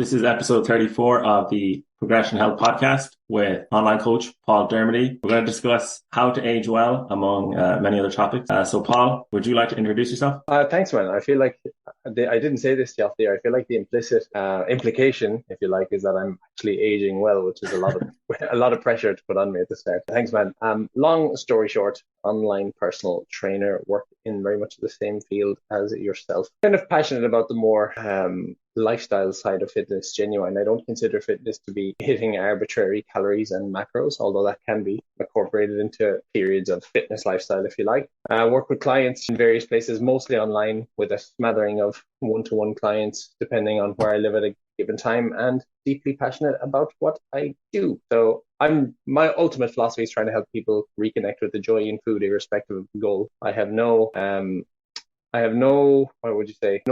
This is episode 34 of the Progression Health Podcast with online coach Paul Dermody. We're going to discuss how to age well, among many other topics. So, Paul, would you like to introduce yourself? Thanks, man. I feel like I didn't say this to you off the air. I feel like the implicit implication, if you like, is that I'm actually aging well, which is a lot of a lot of pressure to put on me at the start. Thanks, man. Long story short, online personal trainer, work in very much the same field as yourself. Kind of passionate about the more lifestyle side of fitness, genuine. I don't consider fitness to be hitting arbitrary calories and macros, although that can be incorporated into periods of fitness lifestyle, if you like. I work with clients in various places, mostly online, with a smattering of one-to-one clients, depending on where I live at a given time, and deeply passionate about what I do. So my ultimate philosophy is trying to help people reconnect with the joy in food, irrespective of the goal. What would you say?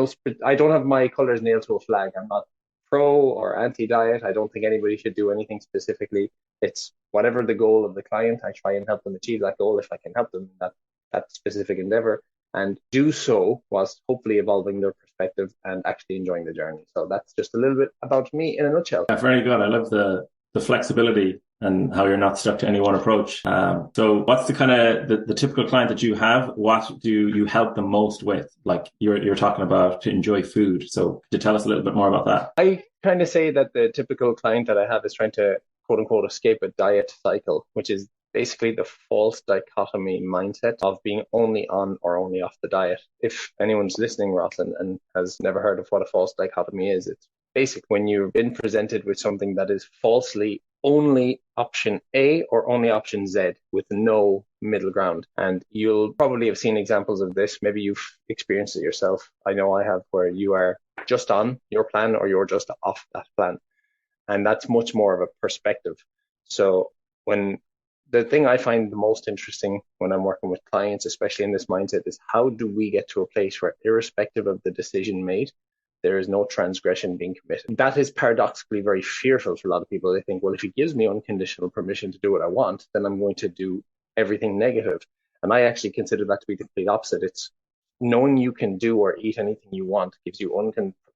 I don't have my colors nailed to a flag. I'm not pro or anti-diet. I don't think anybody should do anything specifically. It's whatever the goal of the client, I try and help them achieve that goal if I can help them in that specific endeavor, and do so whilst hopefully evolving their perspective and actually enjoying the journey. So that's just a little bit about me in a nutshell. Yeah, very good. I love the flexibility and how you're not stuck to any one approach. So what's the kind of the typical client that you have? What do you help them most with? Like you're talking about to enjoy food. So could you tell us a little bit more about that? I kind of say that the typical client that I have is trying to quote unquote escape a diet cycle, which is basically the false dichotomy mindset of being only on or only off the diet. If anyone's listening, Ross, and has never heard of what a false dichotomy is, it's basic when you've been presented with something that is falsely only option A or only option Z with no middle ground. And you'll probably have seen examples of this. Maybe you've experienced it yourself. I know I have, where you are just on your plan or you're just off that plan. And that's much more of a perspective. So the thing I find the most interesting when I'm working with clients, especially in this mindset, is how do we get to a place where, irrespective of the decision made, there is no transgression being committed. That is paradoxically very fearful for a lot of people. They think, well, if he gives me unconditional permission to do what I want, then I'm going to do everything negative. And I actually consider that to be the complete opposite. It's knowing you can do or eat anything you want gives you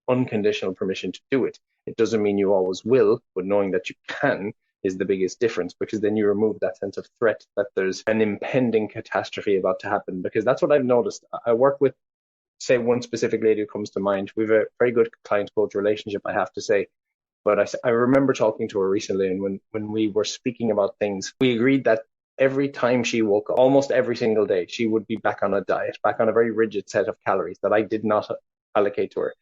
unconditional permission to do it. It doesn't mean you always will, but knowing that you can is the biggest difference, because then you remove that sense of threat that there's an impending catastrophe about to happen. Because that's what I've noticed. I work with, say, one specific lady who comes to mind. We have a very good client-coach relationship, I have to say. But I remember talking to her recently, and when we were speaking about things, we agreed that every time she woke up, almost every single day, she would be back on a diet, back on a very rigid set of calories that I did not allocate to her.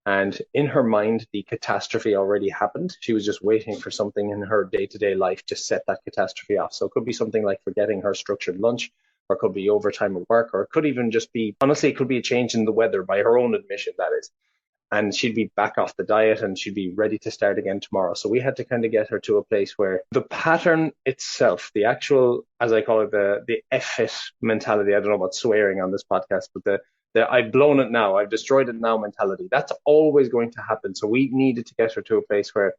And in her mind, the catastrophe already happened. She was just waiting for something in her day-to-day life to set that catastrophe off. So it could be something like forgetting her structured lunch, or it could be overtime at work, or it could even just be, honestly, it could be a change in the weather, by her own admission, that is. And she'd be back off the diet and she'd be ready to start again tomorrow. So we had to kind of get her to a place where the pattern itself, the actual, as I call it, the F-it mentality, I don't know about swearing on this podcast, but the I've blown it now, I've destroyed it now mentality, that's always going to happen. So we needed to get her to a place where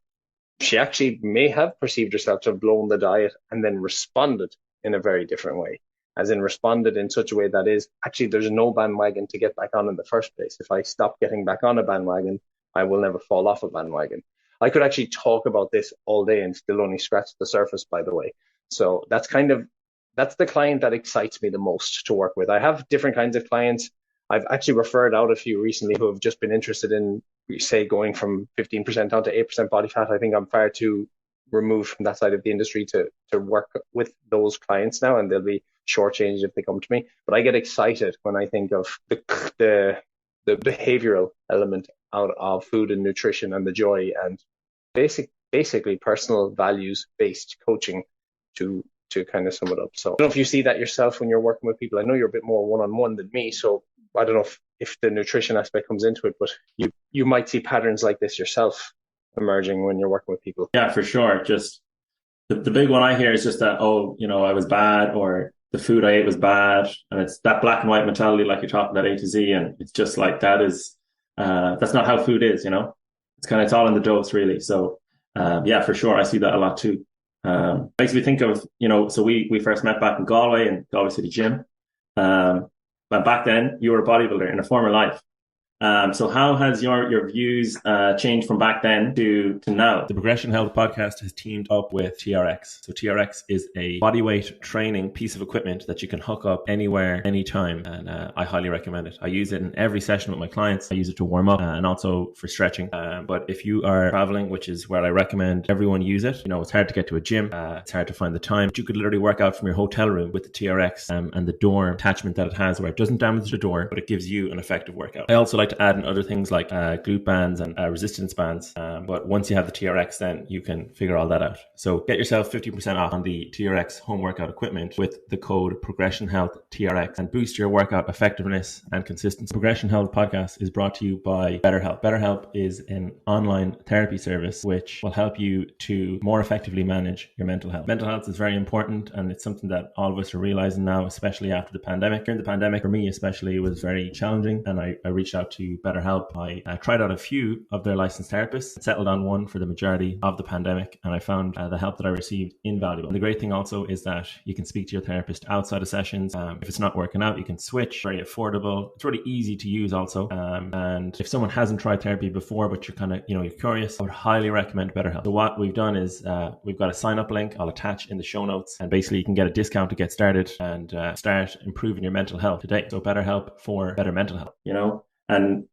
she actually may have perceived herself to have blown the diet and then responded in a very different way. As in responded in such a way that is, actually, there's no bandwagon to get back on in the first place. If I stop getting back on a bandwagon, I will never fall off a bandwagon. I could actually talk about this all day and still only scratch the surface, by the way. So that's the client that excites me the most to work with. I have different kinds of clients. I've actually referred out a few recently who have just been interested in, say, going from 15% down to 8% body fat. I think I'm far too removed from that side of the industry to work with those clients now, and they'll be shortchanged if they come to me. But I get excited when I think of the behavioral element out of food and nutrition and the joy and basically personal values based coaching to kind of sum it up. So I don't know if you see that yourself when you're working with people. I know you're a bit more one-on-one than me, so I don't know if the nutrition aspect comes into it, but you might see patterns like this yourself emerging when you're working with people. Yeah, for sure. Just the big one I hear is just that, I was bad, or the food I ate was bad. And it's that black and white mentality, like you're talking about A to Z. And it's just like, that's not how food is, it's all in the dose really. So, yeah, for sure. I see that a lot too. Makes me think of, so we first met back in Galway City Gym. But back then you were a bodybuilder in a former life. So how has your views changed from back then to now? The Progression Health podcast has teamed up with TRX. So TRX is a bodyweight training piece of equipment that you can hook up anywhere, anytime, and I highly recommend it. I use it in every session with my clients. I use it to warm up and also for stretching. But if you are traveling, which is where I recommend everyone use it, it's hard to get to a gym. It's hard to find the time. But you could literally work out from your hotel room with the TRX and the door attachment that it has, where it doesn't damage the door, but it gives you an effective workout. I also like to add in other things like glute bands and resistance bands. But once you have the TRX, then you can figure all that out. So get yourself 50% off on the TRX home workout equipment with the code Progression Health TRX and boost your workout effectiveness and consistency. Progression Health podcast is brought to you by BetterHelp. BetterHelp is an online therapy service which will help you to more effectively manage your mental health. Mental health is very important, and it's something that all of us are realizing now, especially after the pandemic. During the pandemic, for me especially, it was very challenging, and I reached out to BetterHelp. I tried out a few of their licensed therapists, settled on one for the majority of the pandemic, and I found the help that I received invaluable. And the great thing also is that you can speak to your therapist outside of sessions. If it's not working out, you can switch. Very affordable. It's really easy to use also. And if someone hasn't tried therapy before, but you're kind of, you're curious, I would highly recommend BetterHelp. So what we've done is we've got a sign up link I'll attach in the show notes, and basically you can get a discount to get started and start improving your mental health today. So BetterHelp for better mental health, and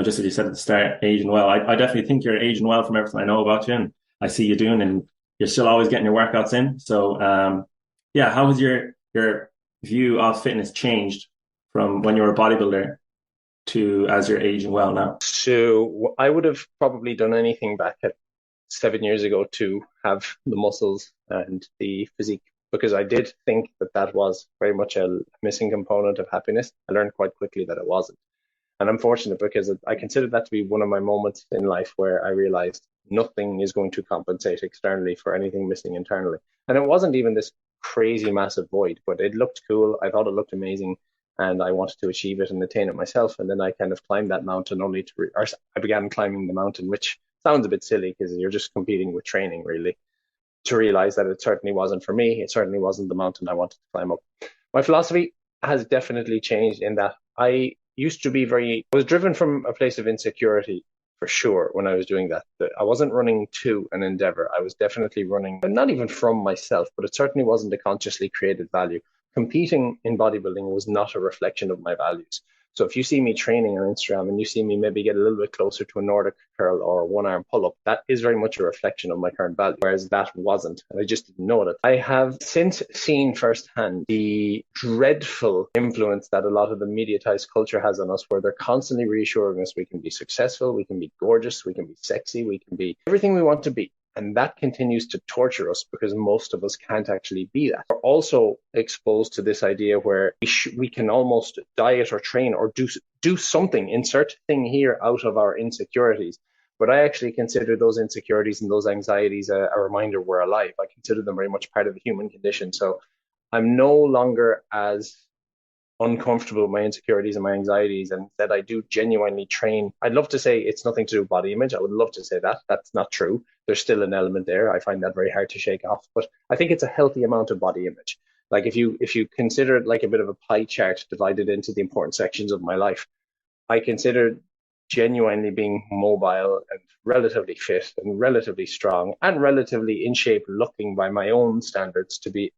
just as you said at the start, aging well. I definitely think you're aging well from everything I know about you, and I see you doing, and you're still always getting your workouts in. So how has your view of fitness changed from when you were a bodybuilder to as you're aging well now? So I would have probably done anything back at 7 years ago to have the muscles and the physique, because I did think that was very much a missing component of happiness. I learned quite quickly that it wasn't. And I'm fortunate because I consider that to be one of my moments in life where I realized nothing is going to compensate externally for anything missing internally. And it wasn't even this crazy massive void, but it looked cool. I thought it looked amazing, and I wanted to achieve it and attain it myself. And then I kind of climbed that mountain or I began climbing the mountain, which sounds a bit silly because you're just competing with training, really, to realize that it certainly wasn't for me. It certainly wasn't the mountain I wanted to climb up. My philosophy has definitely changed in that I was driven from a place of insecurity for sure when I was doing that. I wasn't running to an endeavor. I was definitely running, not even from myself, but it certainly wasn't a consciously created value. Competing in bodybuilding was not a reflection of my values. So if you see me training on Instagram and you see me maybe get a little bit closer to a Nordic curl or a one arm pull up, that is very much a reflection of my current value, whereas that wasn't. And I just didn't know it. I have since seen firsthand the dreadful influence that a lot of the mediatized culture has on us, where they're constantly reassuring us we can be successful, we can be gorgeous, we can be sexy, we can be everything we want to be. And that continues to torture us because most of us can't actually be that. We're also exposed to this idea where we can almost diet or train or do something, insert thing here out of our insecurities. But I actually consider those insecurities and those anxieties a reminder we're alive. I consider them very much part of the human condition. So I'm no longer as uncomfortable with my insecurities and my anxieties, and that I do genuinely train. I'd love to say it's nothing to do with body image. I would love to say that. That's not true. There's still an element there. I find that very hard to shake off, but I think it's a healthy amount of body image. Like if you consider it like a bit of a pie chart divided into the important sections of my life, I consider genuinely being mobile and relatively fit and relatively strong and relatively in shape looking by my own standards to be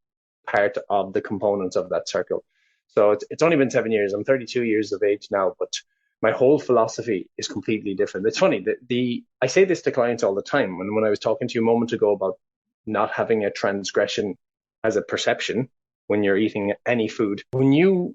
part of the components of that circle. So it's only been 7 years. I'm 32 years of age now, but my whole philosophy is completely different. It's funny that I say this to clients all the time. When I was talking to you a moment ago about not having a transgression as a perception when you're eating any food, when you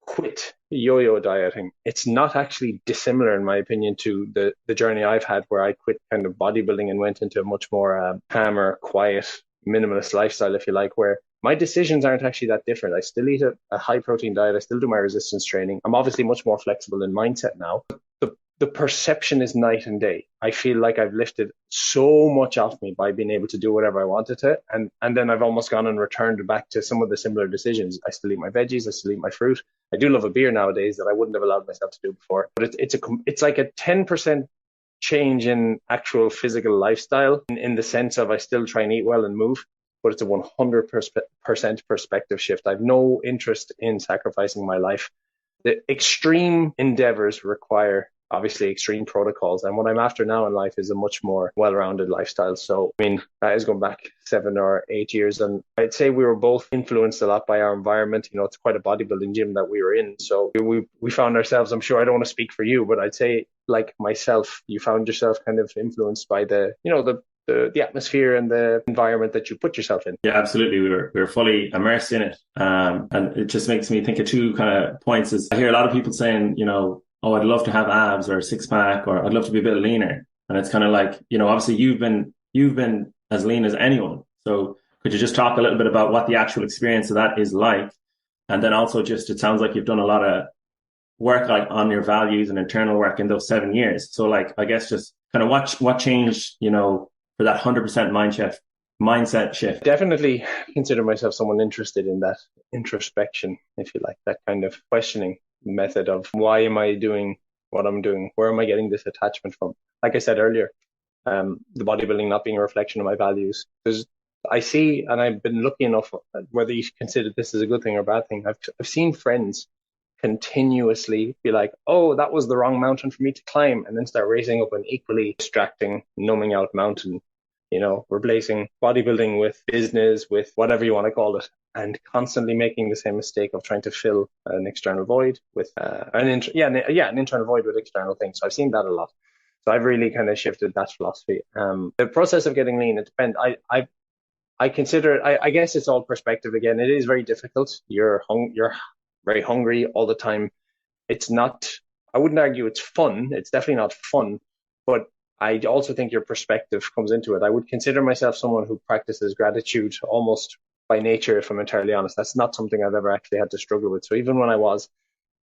quit yo-yo dieting, it's not actually dissimilar, in my opinion, to the journey I've had where I quit kind of bodybuilding and went into a much more calmer, quiet, minimalist lifestyle, if you like, where my decisions aren't actually that different. I still eat a high protein diet. I still do my resistance training. I'm obviously much more flexible in mindset now. The perception is night and day. I feel like I've lifted so much off me by being able to do whatever I wanted to. And then I've almost gone and returned back to some of the similar decisions. I still eat my veggies. I still eat my fruit. I do love a beer nowadays that I wouldn't have allowed myself to do before. But it's like a 10% change in actual physical lifestyle in the sense of I still try and eat well and move, but it's a 100% perspective shift. I have no interest in sacrificing my life. The extreme endeavors require obviously extreme protocols. And what I'm after now in life is a much more well-rounded lifestyle. So, I mean, that is going back 7 or 8 years. And I'd say we were both influenced a lot by our environment. It's quite a bodybuilding gym that we were in. So we found ourselves, I'm sure I don't want to speak for you, but I'd say like myself, you found yourself kind of influenced by the atmosphere and the environment that you put yourself in. Yeah, absolutely. We were fully immersed in it. And it just makes me think of two kind of points is I hear a lot of people saying, oh, I'd love to have abs or a six pack, or I'd love to be a bit leaner. And it's kind of like, obviously you've been as lean as anyone. So could you just talk a little bit about what the actual experience of that is like? And then also just, it sounds like you've done a lot of work like on your values and internal work in those 7 years. So like, I guess just kind of what changed, for that 100% mindset shift. Definitely consider myself someone interested in that introspection, if you like, that kind of questioning method of why am I doing what I'm doing? Where am I getting this attachment from? Like I said earlier, the bodybuilding not being a reflection of my values. Because I see, and I've been lucky enough, whether you consider this as a good thing or a bad thing, I've seen friends continuously be like, oh, that was the wrong mountain for me to climb, and then start racing up an equally distracting, numbing out mountain, replacing bodybuilding with business, with whatever you want to call it, and constantly making the same mistake of trying to fill an external void with an internal void with external things. So I've seen that a lot. So I've really kind of shifted that philosophy. The process of getting lean, it depends. I consider it, I guess it's all perspective again. It is very difficult. You're very hungry all the time. It's not, I wouldn't argue it's fun. It's definitely not fun, but I also think your perspective comes into it. I would consider myself someone who practices gratitude almost by nature, if I'm entirely honest. That's not something I've ever actually had to struggle with. So even when I was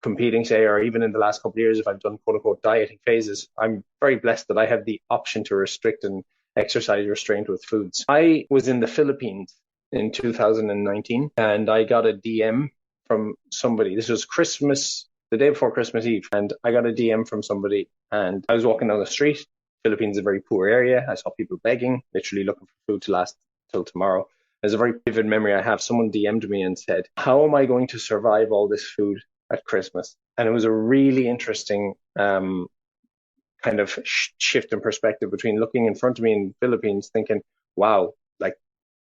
competing, say, or even in the last couple of years, if I've done quote unquote dieting phases, I'm very blessed that I have the option to restrict and exercise restraint with foods. I was in the Philippines in 2019 and I got a DM from somebody. This was Christmas, the day before Christmas Eve, and I got a DM from somebody, and I was walking down the street. Philippines is a very poor area. I saw people begging, literally looking for food to last till tomorrow. There's a very vivid memory I have. Someone DM'd me and said, how am I going to survive all this food at Christmas? And it was a really interesting kind of shift in perspective between looking in front of me in the Philippines thinking, wow, like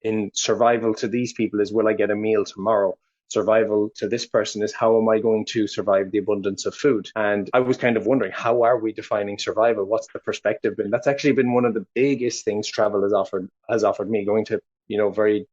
in survival to these people is, will I get a meal tomorrow? Survival to this person is, how am I going to survive the abundance of food? And I was kind of wondering, how are we defining survival? What's the perspective? And that's actually been one of the biggest things travel has offered me. Going to, very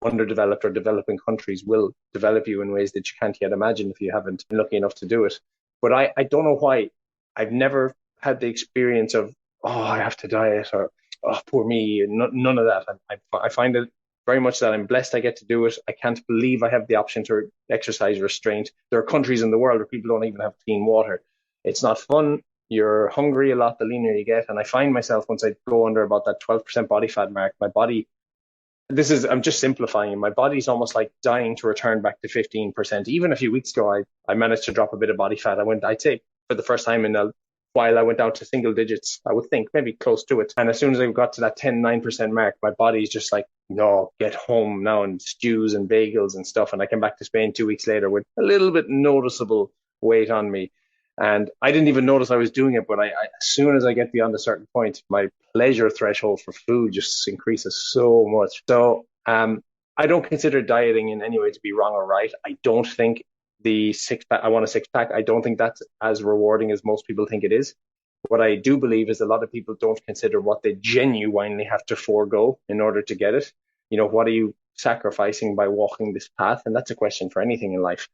underdeveloped or developing countries will develop you in ways that you can't yet imagine if you haven't been lucky enough to do it. But I don't know why. I've never had the experience of, oh, I have to diet, or, oh, poor me. None of that. I find it very much that I'm blessed I get to do it. I can't believe I have the option to exercise restraint. There are countries in the world where people don't even have clean water. It's not fun. You're hungry a lot the leaner you get. And I find myself, once I go under about that 12% body fat mark, my body, I'm just simplifying. My body's almost like dying to return back to 15%. Even a few weeks ago, I managed to drop a bit of body fat. I'd say for the first time in a while, I went down to single digits, I would think, maybe close to it. And as soon as I got to that 9% mark, my body's just like, no, get home now, and stews and bagels and stuff. And I came back to Spain 2 weeks later with a little bit noticeable weight on me. And I didn't even notice I was doing it, but as soon as I get beyond a certain point, my pleasure threshold for food just increases so much. So I don't consider dieting in any way to be wrong or right. I don't think the six pack, I want a six pack. I don't think that's as rewarding as most people think it is. What I do believe is a lot of people don't consider what they genuinely have to forego in order to get it. What are you sacrificing by walking this path? And that's a question for anything in life.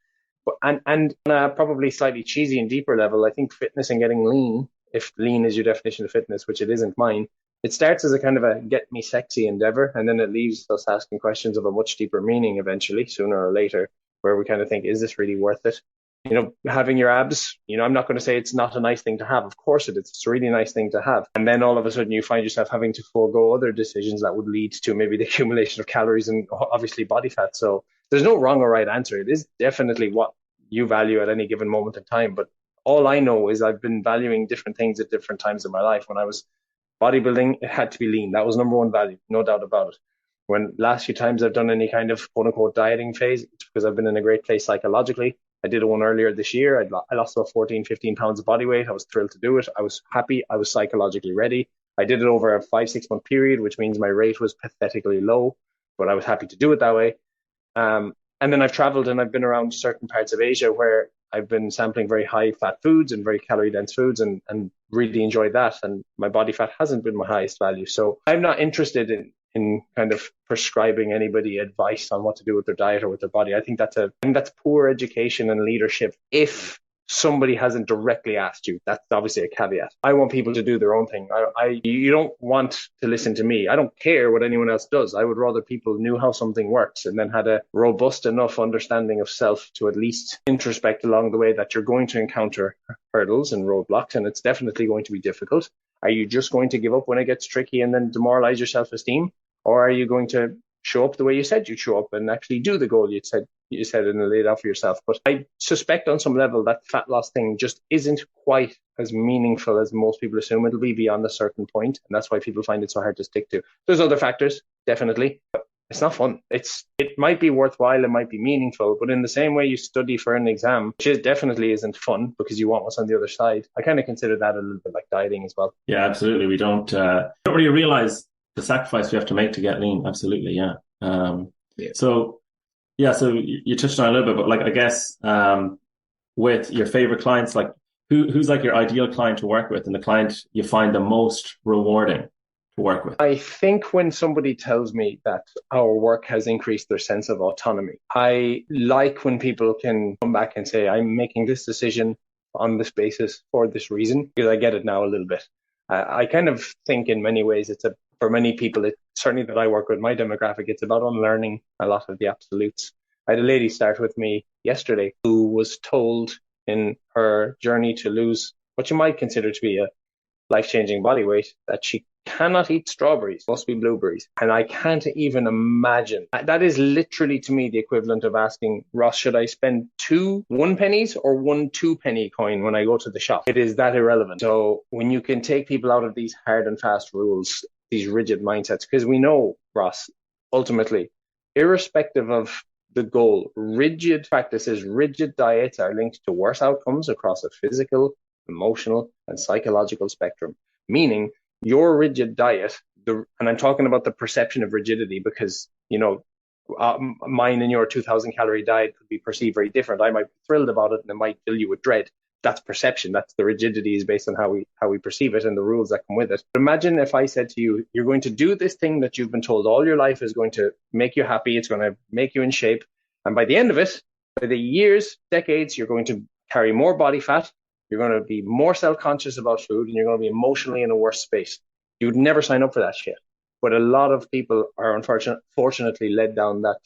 But and on a probably slightly cheesy and deeper level, I think fitness and getting lean, if lean is your definition of fitness, which it isn't mine, it starts as a kind of a get me sexy endeavor, and then it leaves us asking questions of a much deeper meaning eventually, sooner or later, where we kind of think, is this really worth it? Having your abs, I'm not going to say it's not a nice thing to have. Of course it is. It's a really nice thing to have. And then all of a sudden you find yourself having to forego other decisions that would lead to maybe the accumulation of calories and obviously body fat. So there's no wrong or right answer. It is definitely what you value at any given moment in time. But all I know is I've been valuing different things at different times in my life. When I was bodybuilding, it had to be lean. That was number one value, no doubt about it. When last few times I've done any kind of quote unquote dieting phase, it's because I've been in a great place psychologically. I did one earlier this year. I lost about 14, 15 pounds of body weight. I was thrilled to do it. I was happy. I was psychologically ready. I did it over a 5, 6 month period, which means my rate was pathetically low, but I was happy to do it that way. And then I've traveled and I've been around certain parts of Asia where I've been sampling very high fat foods and very calorie dense foods and really enjoyed that. And my body fat hasn't been my highest value. So I'm not interested in kind of prescribing anybody advice on what to do with their diet or with their body. I think that's poor education and leadership if somebody hasn't directly asked you. That's obviously a caveat. I want people to do their own thing. You don't want to listen to me. I don't care what anyone else does. I would rather people knew how something works and then had a robust enough understanding of self to at least introspect along the way that you're going to encounter hurdles and roadblocks, and it's definitely going to be difficult. Are you just going to give up when it gets tricky and then demoralize your self-esteem? Or are you going to show up the way you said you'd show up and actually do the goal you said and lay it out for yourself? But I suspect on some level that fat loss thing just isn't quite as meaningful as most people assume it'll be beyond a certain point, and that's why people find it so hard to stick to. There's other factors, definitely, but it's not fun. It might be worthwhile, it might be meaningful, but in the same way you study for an exam, which definitely isn't fun because you want what's on the other side. I kind of consider that a little bit like dieting as well. Yeah, absolutely. We don't really realize the sacrifice we have to make to get lean. Absolutely, yeah. Yeah. So yeah, so you touched on it a little bit, but like I guess with your favorite clients, like who's like your ideal client to work with and the client you find the most rewarding to work with? I think when somebody tells me that our work has increased their sense of autonomy, I like when people can come back and say, I'm making this decision on this basis for this reason, because I get it now a little bit. I kind of think in many ways for many people, certainly that I work with, my demographic, it's about unlearning a lot of the absolutes. I had a lady start with me yesterday who was told in her journey to lose what you might consider to be a life-changing body weight that she cannot eat strawberries, must be blueberries. And I can't even imagine. That is literally to me the equivalent of asking, Ross, should I spend 2 1 pennies or 1 2 penny coin when I go to the shop? It is that irrelevant. So when you can take people out of these hard and fast rules, these rigid mindsets, because we know, Ross, ultimately, irrespective of the goal, rigid practices, rigid diets are linked to worse outcomes across a physical, emotional, and psychological spectrum. Meaning, your rigid diet, and I'm talking about the perception of rigidity because, mine and your 2000 calorie diet could be perceived very different. I might be thrilled about it and it might fill you with dread. That's perception. That's the rigidity is based on how we perceive it and the rules that come with it. But imagine if I said to you, you're going to do this thing that you've been told all your life is going to make you happy. It's going to make you in shape. And by the end of it, by the years, decades, you're going to carry more body fat. You're going to be more self-conscious about food and you're going to be emotionally in a worse space. You'd never sign up for that shit. But a lot of people are unfortunately led down that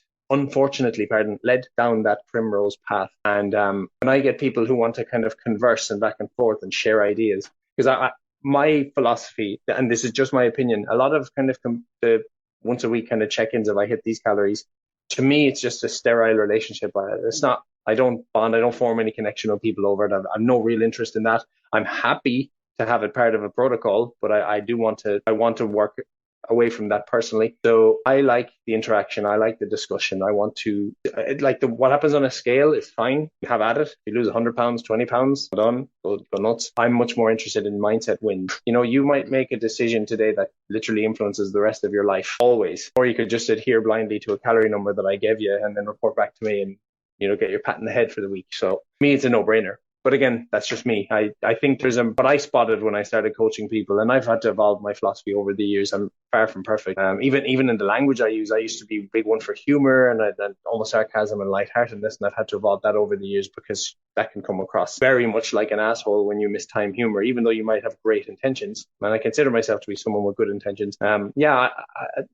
primrose path. And when I get people who want to kind of converse and back and forth and share ideas, because my philosophy, and this is just my opinion, a lot of kind of the once a week kind of check-ins of I hit these calories, to me, it's just a sterile relationship. It's not, I don't bond, I don't form any connection with people over it. I've no real interest in that. I'm happy to have it part of a protocol, but I want to work away from that personally. So I like the interaction. I like the discussion. I want to what happens on a scale is fine. You have at it. If you lose 100 pounds, 20 pounds, done, go nuts. I'm much more interested in mindset wins. You might make a decision today that literally influences the rest of your life always, or you could just adhere blindly to a calorie number that I gave you and then report back to me and, get your pat in the head for the week. So for me, it's a no brainer. But again, that's just me. I think there's what I spotted when I started coaching people, and I've had to evolve my philosophy over the years. I'm far from perfect. Even in the language I use, I used to be a big one for humor and almost sarcasm and lightheartedness, and I've had to evolve that over the years because that can come across very much like an asshole when you mistime humor, even though you might have great intentions. And I consider myself to be someone with good intentions.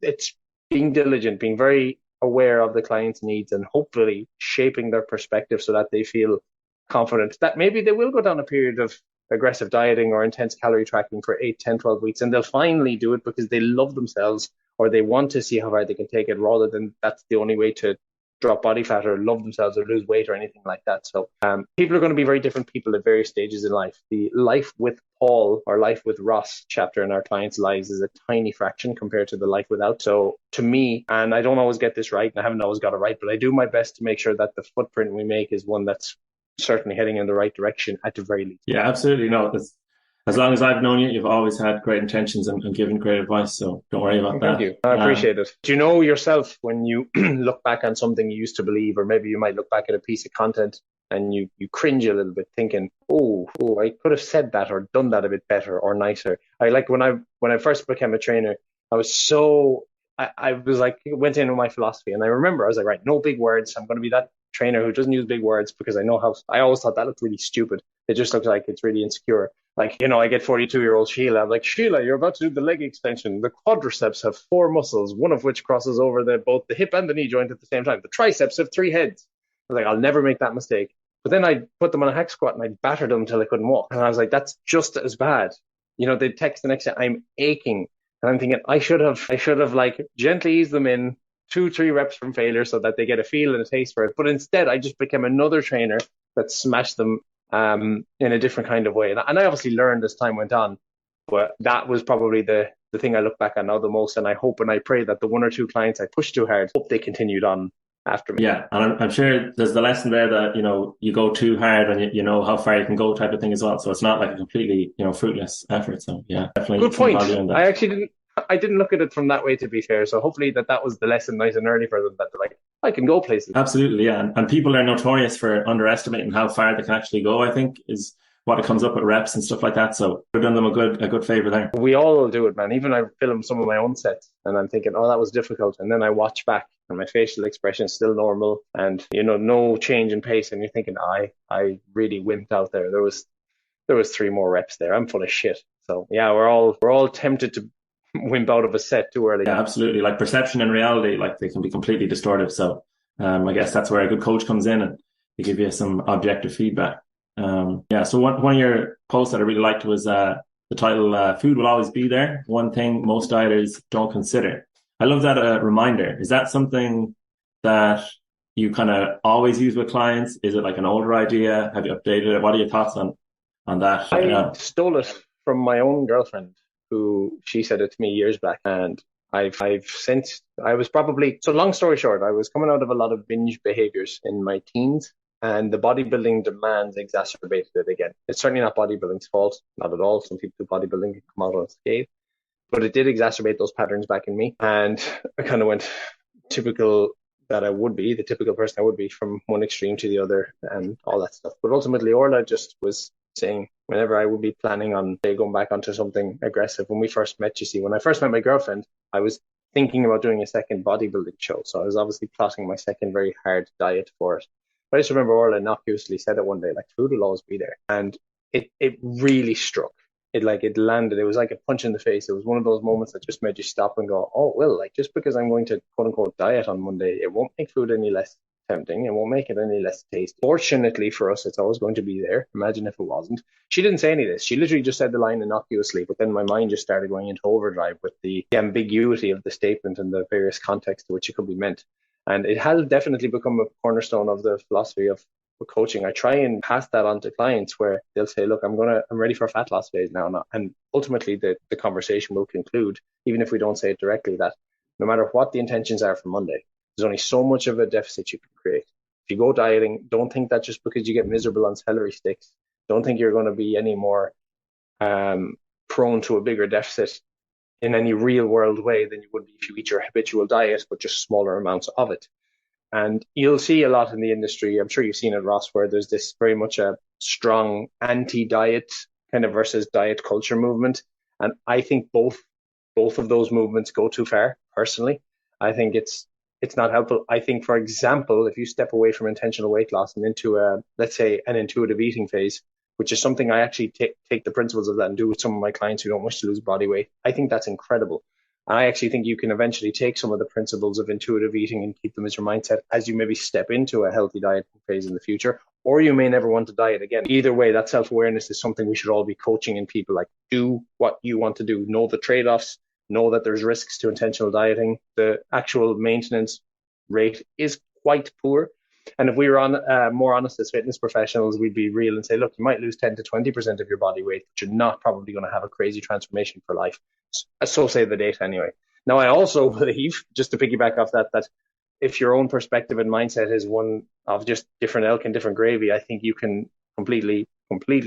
It's being diligent, being very aware of the client's needs, and hopefully shaping their perspective so that they feel confident that maybe they will go down a period of aggressive dieting or intense calorie tracking for 8, 10, 12 weeks, and they'll finally do it because they love themselves or they want to see how far they can take it rather than that's the only way to drop body fat or love themselves or lose weight or anything like that. So people are going to be very different people at various stages in life. The Life with Paul or Life with Ross chapter in our clients' lives is a tiny fraction compared to the Life Without. So to me, and I don't always get this right, and I haven't always got it right, but I do my best to make sure that the footprint we make is one that's certainly heading in the right direction at the very least. Yeah, absolutely. No, as long as I've known you, you've always had great intentions and given great advice. So don't worry about Well, thank that. you. I appreciate it. Do you know yourself when you look back on something you used to believe, or maybe you might look back at a piece of content and you cringe a little bit thinking, oh, I could have said that or done that a bit better or nicer. I like when I first became a trainer, I was so I was like went in with my philosophy, and I remember I was like, right, no big words. I'm going to be that trainer who doesn't use big words because I know how I always thought that looked really stupid. It just looks like it's really insecure. Like, I get 42-year-old Sheila. I'm like, Sheila, you're about to do the leg extension. The quadriceps have four muscles, one of which crosses over both the hip and the knee joint at the same time. The triceps have three heads. I was like, I'll never make that mistake. But then I put them on a hack squat and I battered them until I couldn't walk. And I was like, that's just as bad. They text the next day, I'm aching. And I'm thinking, I should have like gently eased them in 2-3 reps from failure so that they get a feel and a taste for it. But instead, I just became another trainer that smashed them in a different kind of way. And I obviously learned as time went on, but that was probably the thing I look back on now the most. And I hope and I pray that the one or two clients I pushed too hard, hope they continued on after me. Yeah, and I'm sure there's the lesson there that, you go too hard and you know how far you can go type of thing as well. So it's not like a completely, fruitless effort. So yeah, definitely Good some point. value in that. I actually didn't look at it from that way, to be fair. So hopefully that was the lesson nice and early for them, that they're like, I can go places. Absolutely, yeah. And people are notorious for underestimating how far they can actually go, I think, is what it comes up with reps and stuff like that. So we've done them a good favor there. We all do it, man. Even I film some of my own sets and I'm thinking, oh, that was difficult. And then I watch back and my facial expression is still normal and, no change in pace. And you're thinking, I really wimped out there. There was 3 more reps there. I'm full of shit. So yeah, we're all tempted to wimp out of a set too early. Yeah, absolutely. Like perception and reality, like they can be completely distortive. So I guess that's where a good coach comes in and they give you some objective feedback. Yeah. So one of your posts that I really liked was the title, "Food will always be there. One thing most dieters don't consider." I love that reminder. Is that something that you kind of always use with clients? Is it like an older idea? Have you updated it? What are your thoughts on that? I stole it from my own girlfriend, who she said it to me years back, and I've since I was probably so long story short, I was coming out of a lot of binge behaviors in my teens, and the bodybuilding demands exacerbated it again. It's certainly not bodybuilding's fault, not at all. Some people do bodybuilding can come out unscathed, but it did exacerbate those patterns back in me, and I kind of went typical the typical person I would be, from one extreme to the other and all that stuff. But ultimately, Orla just was saying, whenever I would be planning on going back onto something aggressive, when we first met, when I first met my girlfriend, I was thinking about doing a second bodybuilding show. So I was obviously plotting my second very hard diet for it. But I just remember Orla innocuously said it one day, like, food will always be there. And it really struck. It landed. It was like a punch in the face. It was one of those moments that just made you stop and go, oh, well, like, just because I'm going to quote unquote diet on Monday, it won't make food any less tempting. It won't make it any less tasty. Fortunately for us, it's always going to be there. Imagine if it wasn't. She didn't say any of this. She literally just said the line innocuously, but then my mind just started going into overdrive with the ambiguity of the statement and the various contexts to which it could be meant. And it has definitely become a cornerstone of the philosophy of coaching. I try and pass that on to clients where they'll say, look, I'm ready for fat loss phase now. And ultimately the conversation will conclude, even if we don't say it directly, that no matter what the intentions are for Monday, there's only so much of a deficit you can create. If you go dieting, don't think that just because you get miserable on celery sticks, don't think you're going to be any more prone to a bigger deficit in any real world way than you would be if you eat your habitual diet, but just smaller amounts of it. And you'll see a lot in the industry, I'm sure you've seen it, Ross, where there's this very much a strong anti-diet kind of versus diet culture movement. And I think both of those movements go too far, personally. I think it's not helpful. I think, for example, if you step away from intentional weight loss and into let's say, an intuitive eating phase, which is something I actually take the principles of that and do with some of my clients who don't wish to lose body weight, I think that's incredible. I actually think you can eventually take some of the principles of intuitive eating and keep them as your mindset as you maybe step into a healthy diet phase in the future, or you may never want to diet again. Either way, that self-awareness is something we should all be coaching in people. Like, do what you want to do, know the trade-offs, know that there's risks to intentional dieting. The actual maintenance rate is quite poor. And if we were on more honest as fitness professionals, we'd be real and say, look, you might lose 10 to 20% of your body weight, but you're not probably going to have a crazy transformation for life. So say the data anyway. Now, I also believe, just to piggyback off that, that if your own perspective and mindset is one of just different elk and different gravy, I think you can completely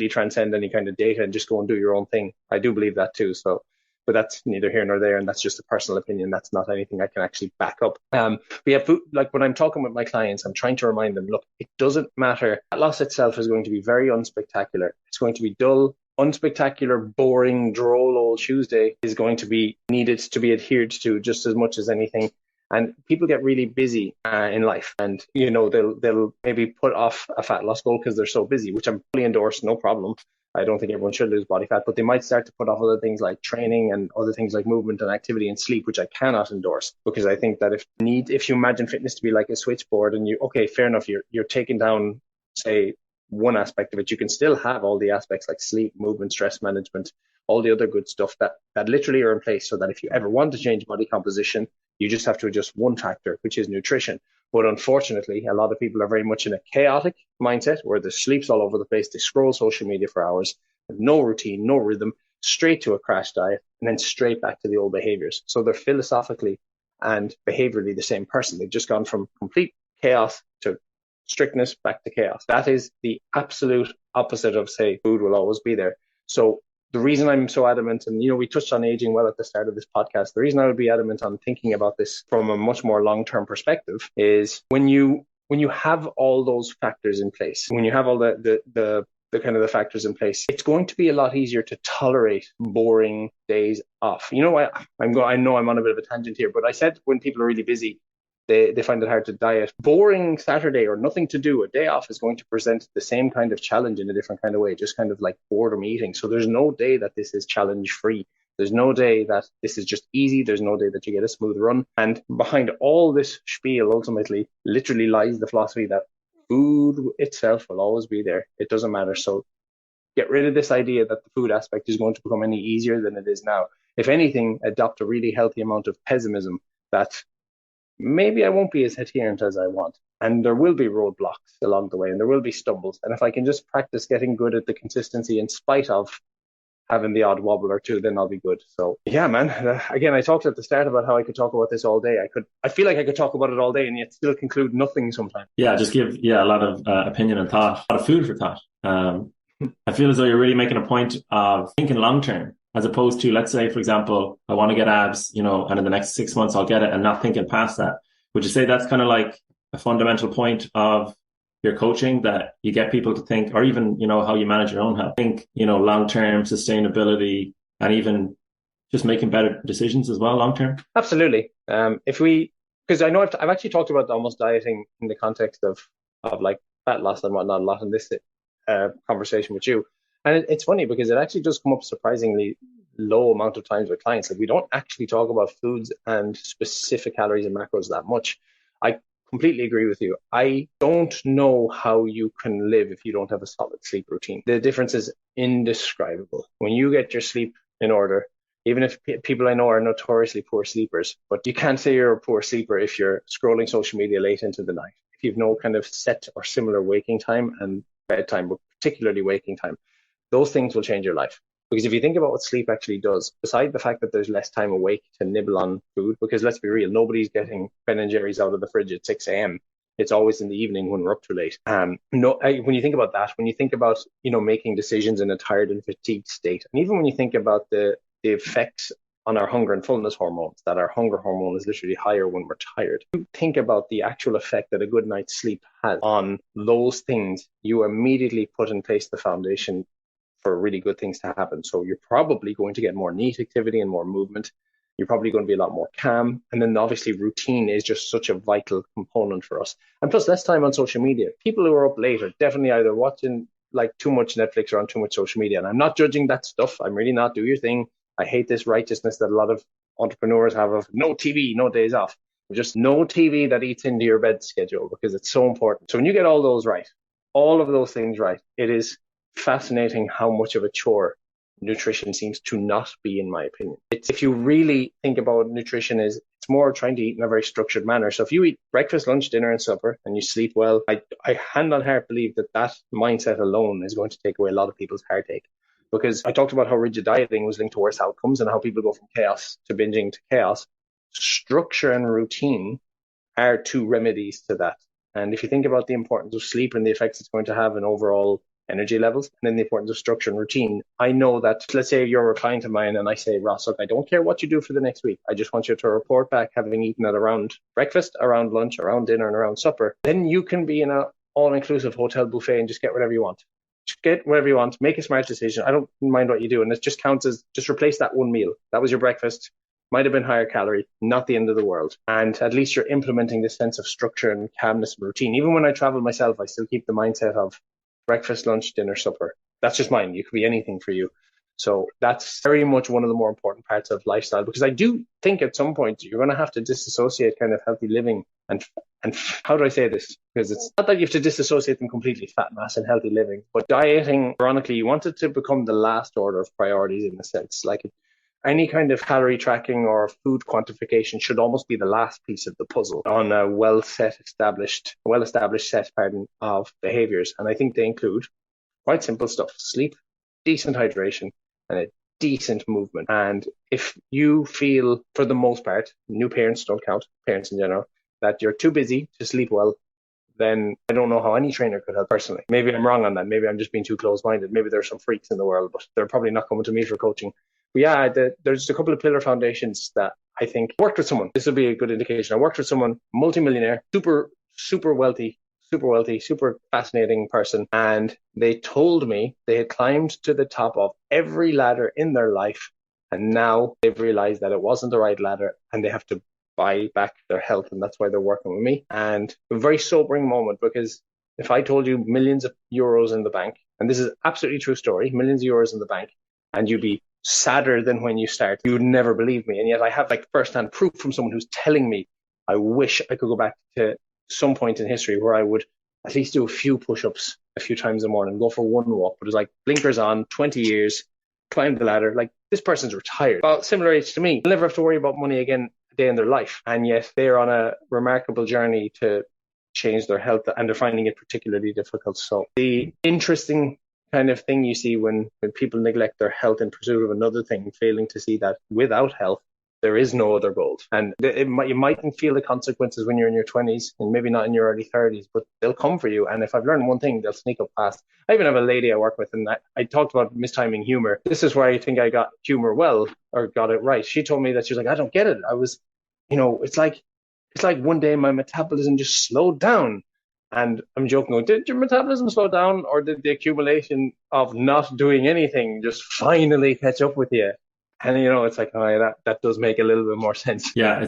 transcend any kind of data and just go and do your own thing. I do believe that too. So, but that's neither here nor there, and that's just a personal opinion. That's not anything I can actually back up. But yeah, food, like when I'm talking with my clients, I'm trying to remind them, look, it doesn't matter. Fat loss itself is going to be very unspectacular. It's going to be dull, unspectacular, boring, droll old Tuesday is going to be needed to be adhered to just as much as anything. And people get really busy in life, and they'll maybe put off a fat loss goal because they're so busy, which I'm fully endorse, no problem. I don't think everyone should lose body fat, but they might start to put off other things like training and other things like movement and activity and sleep, which I cannot endorse, because I think that if you imagine fitness to be like a switchboard, and okay, fair enough, you're taking down, say, one aspect of it, you can still have all the aspects like sleep, movement, stress management, all the other good stuff that literally are in place, so that if you ever want to change body composition, you just have to adjust one factor, which is nutrition. But unfortunately, a lot of people are very much in a chaotic mindset where the sleep's all over the place. They scroll social media for hours, no routine, no rhythm, straight to a crash diet, and then straight back to the old behaviors. So they're philosophically and behaviorally the same person. They've just gone from complete chaos to strictness back to chaos. That is the absolute opposite of, say, food will always be there. So the reason I'm so adamant, and we touched on aging well at the start of this podcast, the reason I would be adamant on thinking about this from a much more long-term perspective is when you have all those factors in place, when you have all the kind of the factors in place, it's going to be a lot easier to tolerate boring days off. I know I'm on a bit of a tangent here, but I said when people are really busy, they find it hard to diet. Boring Saturday or nothing to do, a day off is going to present the same kind of challenge in a different kind of way, just kind of like boredom eating. So there's no day that this is challenge free. There's no day that this is just easy. There's no day that you get a smooth run. And behind all this spiel, ultimately, literally lies the philosophy that food itself will always be there. It doesn't matter. So get rid of this idea that the food aspect is going to become any easier than it is now. If anything, adopt a really healthy amount of pessimism that maybe I won't be as adherent as I want. And there will be roadblocks along the way, and there will be stumbles. And if I can just practice getting good at the consistency in spite of having the odd wobble or two, then I'll be good. So yeah, man. Again, I talked at the start about how I could talk about this all day. I feel like I could talk about it all day and yet still conclude nothing sometimes. Yeah, just give a lot of opinion and thought, a lot of food for thought. I feel as though you're really making a point of thinking long term, as opposed to, let's say, for example, I want to get abs, and in the next 6 months I'll get it, and not thinking past that. Would you say that's kind of like a fundamental point of your coaching, that you get people to think, or even, how you manage your own health, think, long-term sustainability, and even just making better decisions as well, long-term? Absolutely. Because I know I've actually talked about almost dieting in the context of like fat loss and whatnot a lot in this conversation with you. And it's funny because it actually does come up surprisingly low amount of times with clients. Like, we don't actually talk about foods and specific calories and macros that much. I completely agree with you. I don't know how you can live if you don't have a solid sleep routine. The difference is indescribable. When you get your sleep in order, even if people I know are notoriously poor sleepers, but you can't say you're a poor sleeper if you're scrolling social media late into the night. If you've no kind of set or similar waking time and bedtime, but particularly waking time, those things will change your life. Because if you think about what sleep actually does, beside the fact that there's less time awake to nibble on food, because let's be real, nobody's getting Ben and Jerry's out of the fridge at 6 a.m. It's always in the evening when we're up too late. When you think about that, when you think about, making decisions in a tired and fatigued state, and even when you think about the effects on our hunger and fullness hormones, that our hunger hormone is literally higher when we're tired. You think about the actual effect that a good night's sleep has on those things, you immediately put in place the foundation for really good things to happen. So you're probably going to get more neat activity and more movement. You're probably going to be a lot more calm. And then obviously routine is just such a vital component for us. And plus less time on social media. People who are up late are definitely either watching like too much Netflix or on too much social media. And I'm not judging that stuff. I'm really not. Do your thing. I hate this righteousness that a lot of entrepreneurs have of no TV, no days off. Just no TV that eats into your bed schedule, because it's so important. So when you get all those right, all of those things right, it is fascinating how much of a chore nutrition seems to not be, in my opinion. If you really think about nutrition, is It's more trying to eat in a very structured manner. So if you eat breakfast, lunch, dinner, and supper, and you sleep well, I hand on heart believe that that mindset alone is going to take away a lot of people's heartache. Because I talked about how rigid dieting was linked to worse outcomes and how people go from chaos to binging to chaos. Structure and routine are two remedies to that. And if you think about the importance of sleep and the effects it's going to have in overall energy levels, and then the importance of structure and routine, I know that, let's say you're a client of mine and I say, Ross, look, I don't care what you do for the next week. I just want you to report back having eaten at around breakfast, around lunch, around dinner, and around supper. Then you can be in an all-inclusive hotel buffet and just get whatever you want. Just get whatever you want, make a smart decision. I don't mind what you do. And it just counts as just replace that one meal. That was your breakfast. Might have been higher calorie, not the end of the world. And at least you're implementing this sense of structure and calmness and routine. Even when I travel myself, I still keep the mindset of breakfast, lunch, dinner, supper. That's just mine. It could be anything for you. So that's very much one of the more important parts of lifestyle, because I do think at some point you're going to have to disassociate kind of healthy living and how do I say this? Because it's not that you have to disassociate them completely, fat mass and healthy living, but dieting, ironically, you want it to become the last order of priorities in a sense. Like any kind of calorie tracking or food quantification should almost be the last piece of the puzzle on a well-established set, of behaviors. And I think they include quite simple stuff: sleep, decent hydration, and a decent movement. And if you feel, for the most part, new parents don't count, parents in general, that you're too busy to sleep well, then I don't know how any trainer could help personally. Maybe I'm wrong on that. Maybe I'm just being too close-minded. Maybe there's some freaks in the world, but they're probably not coming to me for coaching. But yeah, there's a couple of pillar foundations that I think worked with someone. This would be a good indication. I worked with someone, multimillionaire, super wealthy, super fascinating person. And they told me they had climbed to the top of every ladder in their life. And now they've realized that it wasn't the right ladder and they have to buy back their health. And that's why they're working with me. And a very sobering moment, because if I told you millions of euros in the bank, and this is absolutely true story, millions of euros in the bank, and you'd be sadder than when you start, you would never believe me. And yet I have like first-hand proof from someone who's telling me, I wish I could go back to some point in history where I would at least do a few push-ups a few times a morning, go for one walk, but it's like blinkers on, 20 years, climb the ladder. Like, this person's retired, about similar age to me. They'll never have to worry about money again a day in their life. And yet they're on a remarkable journey to change their health, and they're finding it particularly difficult. So the interesting kind of thing you see when people neglect their health in pursuit of another thing, failing to see that without health, there is no other gold. And you mightn't feel the consequences when you're in your 20s and maybe not in your early 30s, but they'll come for you. And if I've learned one thing, they'll sneak up fast. I even have a lady I work with, and I talked about mistiming humor. This is where I think I got humor well, or got it right. She told me that she was like, I don't get it. I was, it's like one day my metabolism just slowed down. And I'm joking, did your metabolism slow down, or did the accumulation of not doing anything just finally catch up with you? And it's like, oh, yeah, that does make a little bit more sense. Yeah,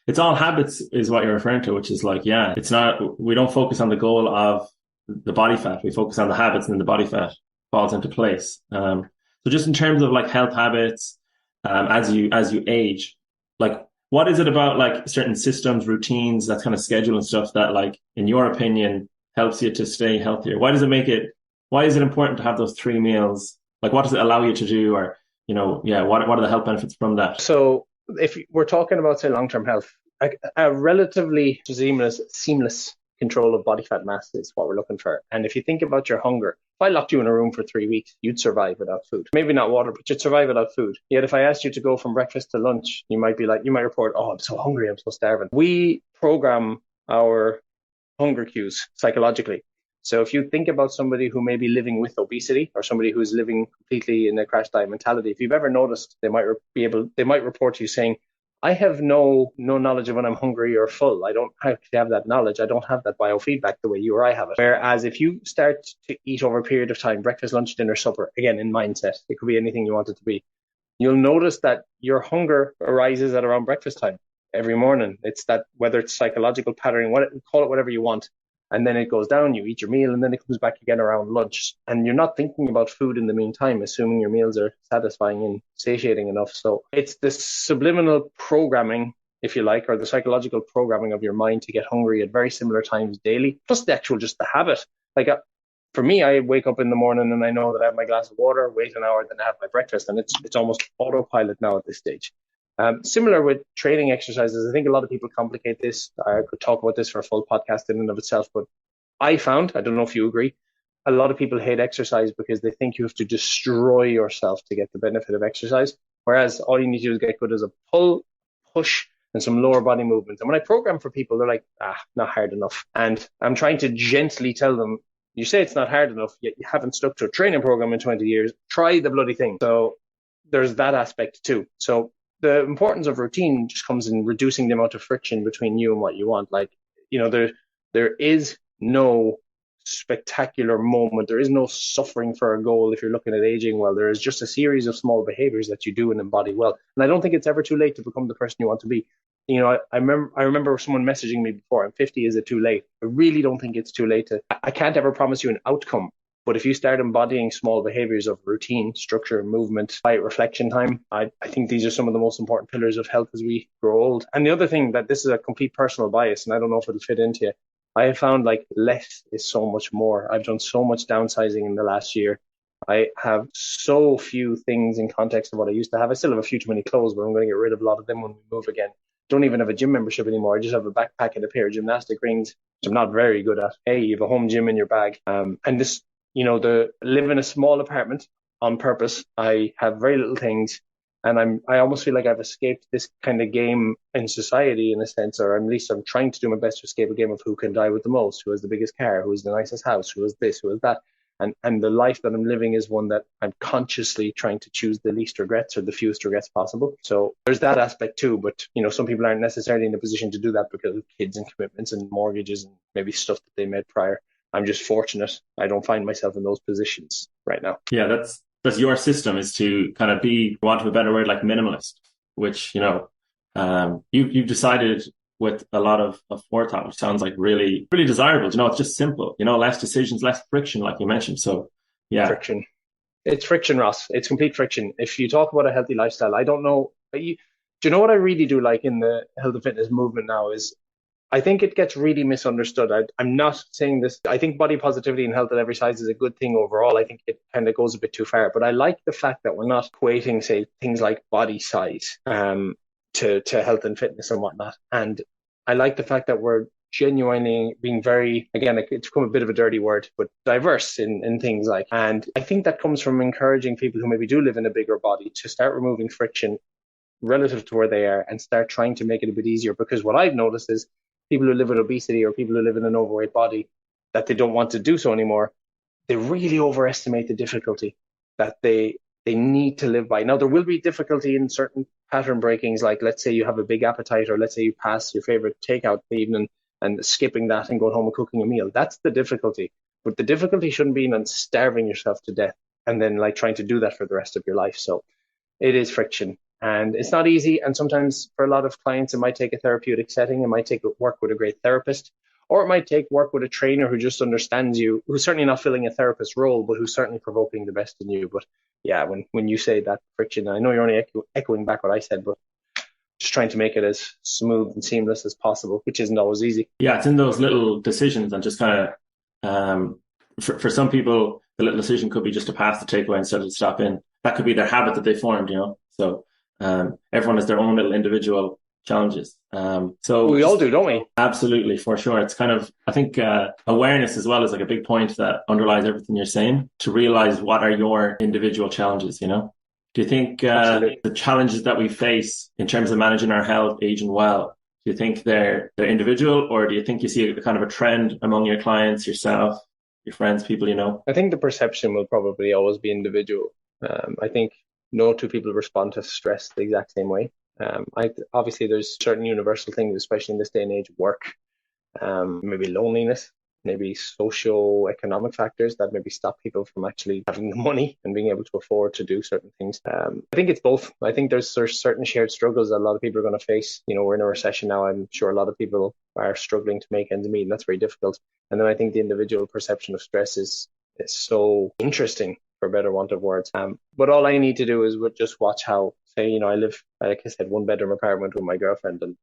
it's all habits is what you're referring to, which is like, yeah, it's not, we don't focus on the goal of the body fat. We focus on the habits, and then the body fat falls into place. So just in terms of like health habits, as you age, like, what is it about like certain systems, routines, that kind of schedule and stuff that, like, in your opinion, helps you to stay healthier? Why is it important to have those 3 meals? Like, what does it allow you to do? Or, what are the health benefits from that? So if we're talking about, say, long-term health, a relatively seamless control of body fat mass is what we're looking for. And if you think about your hunger, if I locked you in a room for 3 weeks, you'd survive without food. Maybe not water, but you'd survive without food. Yet if I asked you to go from breakfast to lunch, you might report, oh, I'm so hungry, I'm so starving. We program our hunger cues psychologically. So if you think about somebody who may be living with obesity, or somebody who's living completely in a crash diet mentality, if you've ever noticed, they might report to you saying, I have no knowledge of when I'm hungry or full. I don't actually have that knowledge. I don't have that biofeedback the way you or I have it. Whereas if you start to eat over a period of time, breakfast, lunch, dinner, supper, again, in mindset, it could be anything you want it to be, you'll notice that your hunger arises at around breakfast time every morning. It's that, whether it's psychological patterning, call it whatever you want. And then it goes down, you eat your meal, and then it comes back again around lunch. And you're not thinking about food in the meantime, assuming your meals are satisfying and satiating enough. So it's the subliminal programming, if you like, or the psychological programming of your mind to get hungry at very similar times daily, plus just the habit. Like, for me, I wake up in the morning and I know that I have my glass of water, wait an hour, then I have my breakfast. And it's almost autopilot now at this stage. Similar with training exercises, I think a lot of people complicate this. I could talk about this for a full podcast in and of itself, but I found, I don't know if you agree, a lot of people hate exercise because they think you have to destroy yourself to get the benefit of exercise. Whereas all you need to do is get good as a pull, push, and some lower body movements. And when I program for people, they're like, not hard enough. And I'm trying to gently tell them, you say it's not hard enough, yet you haven't stuck to a training program in 20 years. Try the bloody thing. So there's that aspect too. So the importance of routine just comes in reducing the amount of friction between you and what you want. Like, there is no spectacular moment. There is no suffering for a goal if you're looking at aging well. There is just a series of small behaviors that you do and embody well. And I don't think it's ever too late to become the person you want to be. I remember someone messaging me before, I'm 50, is it too late? I really don't think it's too late I can't ever promise you an outcome. But if you start embodying small behaviors of routine, structure, movement, quiet reflection time, I think these are some of the most important pillars of health as we grow old. And the other thing, that this is a complete personal bias, and I don't know if it'll fit into you, I have found like less is so much more. I've done so much downsizing in the last year. I have so few things in context of what I used to have. I still have a few too many clothes, but I'm going to get rid of a lot of them when we move again. Don't even have a gym membership anymore. I just have a backpack and a pair of gymnastic rings, which I'm not very good at. Hey, you have a home gym in your bag. And this, the live in a small apartment on purpose. I have very little things, and I almost feel like I've escaped this kind of game in society in a sense, or at least I'm trying to do my best to escape a game of who can die with the most, who has the biggest car, who has the nicest house, who has this, who has that. And the life that I'm living is one that I'm consciously trying to choose the least regrets or the fewest regrets possible. So there's that aspect too. But some people aren't necessarily in a position to do that because of kids and commitments and mortgages and maybe stuff that they made prior. I'm just fortunate. I don't find myself in those positions right now. Yeah, that's your system, is to kind of be, for want of a better word, like minimalist, which, you've decided with a lot of forethought, which sounds like really, really desirable. It's just simple, less decisions, less friction, like you mentioned. So yeah. Friction. It's friction, Ross. It's complete friction. If you talk about a healthy lifestyle, I don't know. Do you know what I really do like in the health and fitness movement now is I think it gets really misunderstood. I'm not saying this. I think body positivity and health at every size is a good thing overall. I think it kind of goes a bit too far, but I like the fact that we're not equating, say, things like body size to health and fitness and whatnot. And I like the fact that we're genuinely being very, again, it's become a bit of a dirty word, but diverse in things like. And I think that comes from encouraging people who maybe do live in a bigger body to start removing friction relative to where they are and start trying to make it a bit easier. Because what I've noticed is people who live with obesity or people who live in an overweight body that they don't want to do so anymore, they really overestimate the difficulty that they need to live by. Now, there will be difficulty in certain pattern breakings, like let's say you have a big appetite, or let's say you pass your favorite takeout in the evening and skipping that and going home and cooking a meal. That's the difficulty. But the difficulty shouldn't be in starving yourself to death and then like trying to do that for the rest of your life. So it is friction. And it's not easy. And sometimes for a lot of clients, it might take a therapeutic setting. It might take work with a great therapist, or it might take work with a trainer who just understands you, who's certainly not filling a therapist role, but who's certainly provoking the best in you. But yeah, when you say that friction, I know you're only echoing back what I said, but just trying to make it as smooth and seamless as possible, which isn't always easy. Yeah, it's in those little decisions, and just kind of, for some people, the little decision could be just to pass the takeaway instead of to stop in. That could be their habit that they formed, So everyone has their own little individual challenges. So we all do, don't we? Absolutely, for sure. It's kind of, I think, awareness as well is like a big point that underlies everything you're saying, to realize what are your individual challenges, Do you think the challenges that we face in terms of managing our health, aging well, do you think they're individual, or do you think you see a kind of a trend among your clients, yourself, your friends, people you know? I think the perception will probably always be individual. I think no two people respond to stress the exact same way. Obviously, there's certain universal things, especially in this day and age, work, maybe loneliness, maybe socio-economic factors that maybe stop people from actually having the money and being able to afford to do certain things. I think it's both. I think there's certain shared struggles that a lot of people are going to face. We're in a recession now. I'm sure a lot of people are struggling to make ends meet, and that's very difficult. And then I think the individual perception of stress is so interesting, for better want of words. But all I need to do is just watch how, say, I live, like I said, one bedroom apartment with my girlfriend, and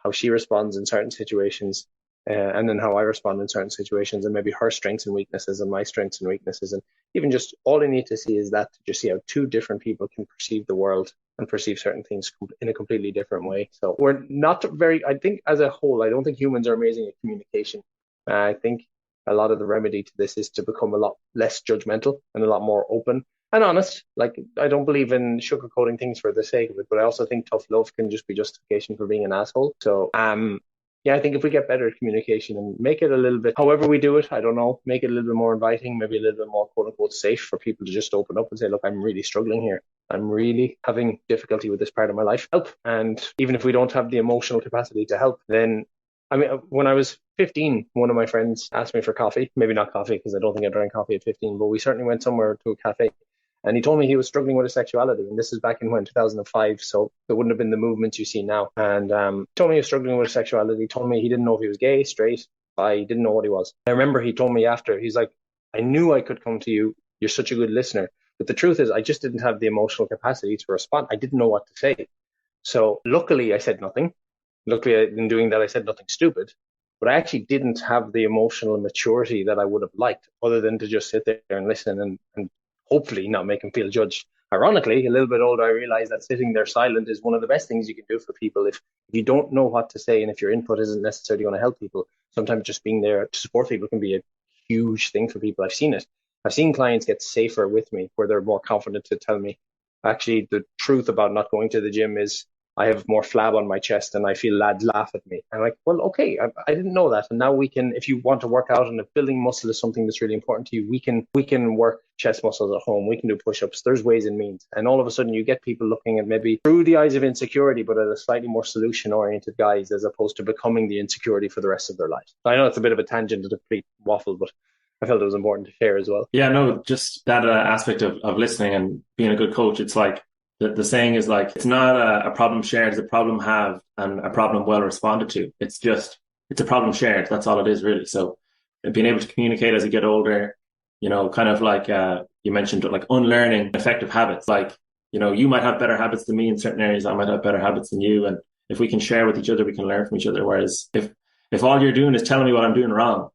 how she responds in certain situations. and then how I respond in certain situations, and maybe her strengths and weaknesses and my strengths and weaknesses. And even just all I need to see is that to just see how two different people can perceive the world and perceive certain things in a completely different way. So we're not very, I think as a whole, I don't think humans are amazing at communication. I think a lot of the remedy to this is to become a lot less judgmental and a lot more open and honest. Like, I don't believe in sugarcoating things for the sake of it, but I also think tough love can just be justification for being an asshole. So, yeah, I think if we get better at communication and make it a little bit, however we do it, I don't know, make it a little bit more inviting, maybe a little bit more quote unquote safe for people to just open up and say, look, I'm really struggling here. I'm really having difficulty with this part of my life. Help. And even if we don't have the emotional capacity to help, then I mean, when I was 15, one of my friends asked me for coffee. Maybe not coffee, because I don't think I drank coffee at 15, but we certainly went somewhere to a cafe. And he told me he was struggling with his sexuality. And this is back in when, 2005. So there wouldn't have been the movements you see now. And told me he was struggling with his sexuality. Told me he didn't know if he was gay, straight, bi, he didn't know what he was. I remember he told me after, he's like, I knew I could come to you. You're such a good listener. But the truth is, I just didn't have the emotional capacity to respond. I didn't know what to say. So luckily, I said nothing. Luckily, in doing that, I said nothing stupid. But I actually didn't have the emotional maturity that I would have liked, other than to just sit there and listen and hopefully not make him feel judged. Ironically, a little bit older, I realized that sitting there silent is one of the best things you can do for people. If you don't know what to say and if your input isn't necessarily going to help people, sometimes just being there to support people can be a huge thing for people. I've seen it. I've seen clients get safer with me where they're more confident to tell me, actually, the truth about not going to the gym is I have more flab on my chest and I feel lads laugh at me. I'm like, well, okay, I didn't know that. And now we can, if you want to work out and if building muscle is something that's really important to you, we can work chest muscles at home. We can do push-ups. There's ways and means. And all of a sudden you get people looking at maybe through the eyes of insecurity, but at a slightly more solution-oriented guise, as opposed to becoming the insecurity for the rest of their life. I know it's a bit of a tangent and a complete waffle, but I felt it was important to share as well. Yeah, no, just that aspect of listening and being a good coach. It's like the saying is like, it's not a problem shared, it's a problem have and a problem well responded to. It's a problem shared. That's all it is really. So being able to communicate as you get older, kind of like you mentioned, like unlearning effective habits. Like, you might have better habits than me in certain areas. I might have better habits than you. And if we can share with each other, we can learn from each other. Whereas if all you're doing is telling me what I'm doing wrong,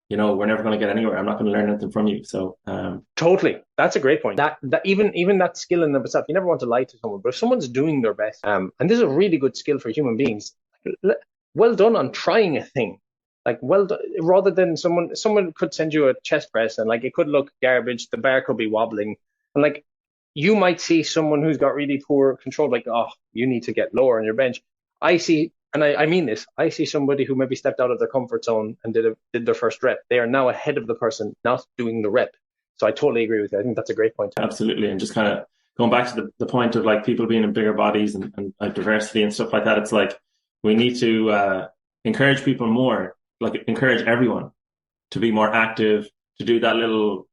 we're never going to get anywhere. I'm not going to learn anything from you. So, totally. That's a great point. That even that skill in of itself, you never want to lie to someone, but if someone's doing their best, and this is a really good skill for human beings, well done on trying a thing. Like, well done, rather than someone could send you a chest press and like it could look garbage, the bar could be wobbling, and like you might see someone who's got really poor control, like, oh, you need to get lower on your bench. I see, and I mean this, I see somebody who maybe stepped out of their comfort zone and did their first rep. They are now ahead of the person not doing the rep. So I totally agree with you. I think that's a great point. Absolutely. And just kind of going back to the point of like people being in bigger bodies and diversity and stuff like that, it's like we need to encourage people more, like encourage everyone to be more active, to do that little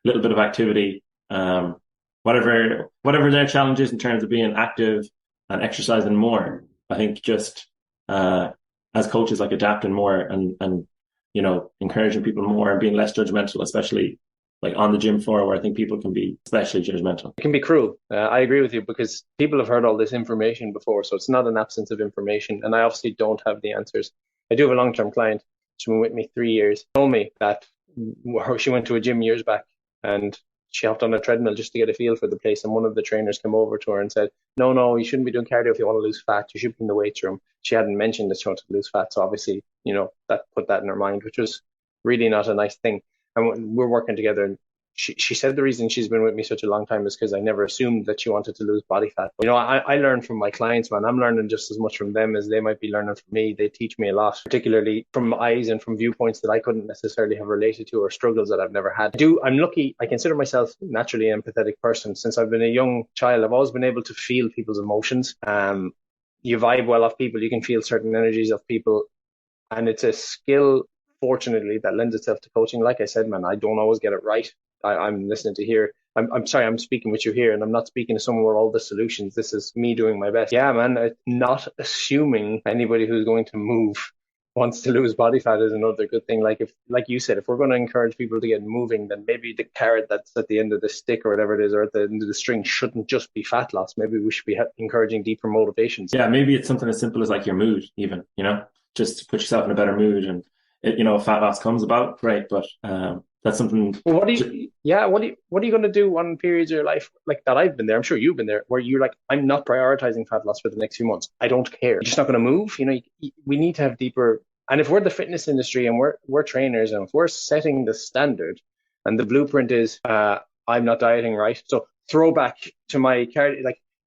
bit of activity, whatever their challenge is in terms of being active and exercising more. I think just as coaches, like adapting more and encouraging people more and being less judgmental, especially like on the gym floor where I think people can be especially judgmental. It can be cruel. I agree with you because people have heard all this information before, so it's not an absence of information. And I obviously don't have the answers. I do have a long-term client. She's been with me 3 years. She told me that she went to a gym years back and she hopped on a treadmill just to get a feel for the place. And one of the trainers came over to her and said, no, you shouldn't be doing cardio if you want to lose fat. You should be in the weight room. She hadn't mentioned that she wanted to lose fat. So obviously, that put that in her mind, which was really not a nice thing. And we're working together. And she said the reason she's been with me such a long time is because I never assumed that she wanted to lose body fat. But, I learn from my clients, man. I'm learning just as much from them as they might be learning from me. They teach me a lot, particularly from eyes and from viewpoints that I couldn't necessarily have related to or struggles that I've never had. I'm lucky. I consider myself naturally an empathetic person. Since I've been a young child, I've always been able to feel people's emotions. You vibe well off people. You can feel certain energies of people. And it's a skill, fortunately, that lends itself to coaching. Like I said, man, I don't always get it right. I'm listening to here. I'm sorry, I'm speaking with you here, and I'm not speaking to someone with all the solutions. This is me doing my best. Yeah, man, not assuming anybody who's going to move wants to lose body fat is another good thing. Like you said, if we're going to encourage people to get moving, then maybe the carrot that's at the end of the stick or whatever it is, or at the end of the string, shouldn't just be fat loss. Maybe we should be encouraging deeper motivations. Yeah, maybe it's something as simple as like your mood, even, just to put yourself in a better mood and if fat loss comes about, great. But that's something. Well, what are you going to do on periods of your life like that? I've been there. I'm sure you've been there, where you're like, I'm not prioritizing fat loss for the next few months. I don't care. You're just not going to move. We need to have deeper. And if we're the fitness industry and we're trainers, and if we're setting the standard, and the blueprint is, I'm not dieting right. So throwback to my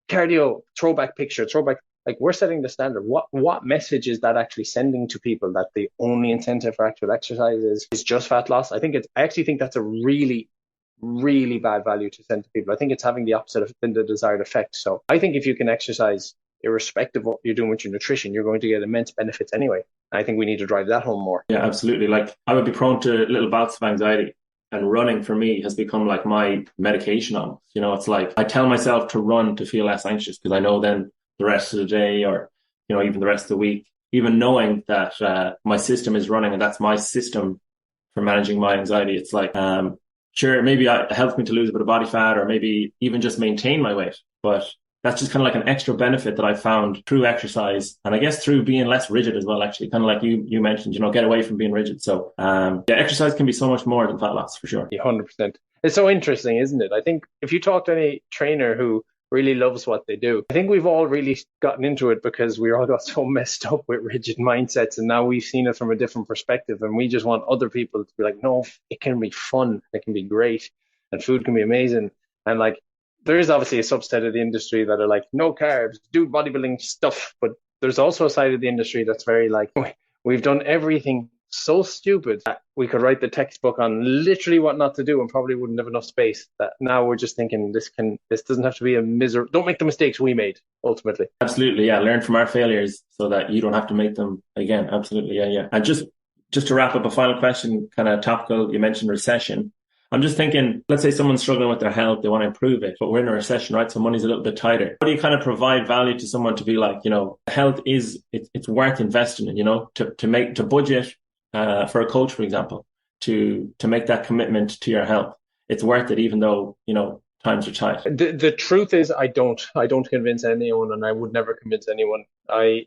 cardio throwback picture, throwback, like we're setting the standard. What message is that actually sending to people, that the only incentive for actual exercise is just fat loss? I actually think that's a really, really bad value to send to people. I think it's having the opposite of the desired effect. So I think if you can exercise irrespective of what you're doing with your nutrition, you're going to get immense benefits anyway. I think we need to drive that home more. Yeah, absolutely. Like I would be prone to little bouts of anxiety. And running for me has become like my medication almost. It's like I tell myself to run to feel less anxious because I know then the rest of the day or, even the rest of the week, even knowing that my system is running and that's my system for managing my anxiety. It's like, sure, maybe it helps me to lose a bit of body fat or maybe even just maintain my weight. But that's just kind of like an extra benefit that I found through exercise and I guess through being less rigid as well, actually, kind of like you mentioned, get away from being rigid. So, exercise can be so much more than fat loss for sure. Yeah, 100%. It's so interesting, isn't it? I think if you talk to any trainer who really loves what they do, I think we've all really gotten into it because we all got so messed up with rigid mindsets, and now we've seen it from a different perspective, and we just want other people to be like, no, it can be fun, it can be great, and food can be amazing. And like, there is obviously a subset of the industry that are like, no carbs, do bodybuilding stuff, but there's also a side of the industry that's very like, we've done everything so stupid that we could write the textbook on literally what not to do and probably wouldn't have enough space. That now we're just thinking this doesn't have to be a misery. Don't make the mistakes we made ultimately. Absolutely, yeah. Learn from our failures so that you don't have to make them again. Absolutely, yeah. And just to wrap up, a final question, kind of topical. You mentioned recession. I'm just thinking, let's say someone's struggling with their health, they want to improve it, but we're in a recession, right? So money's a little bit tighter. How do you kind of provide value to someone to be like, health it's worth investing in, to budget for a coach, for example, to make that commitment to your health. It's worth it, even though, times are tight. The truth is, I don't convince anyone, and I would never convince anyone. I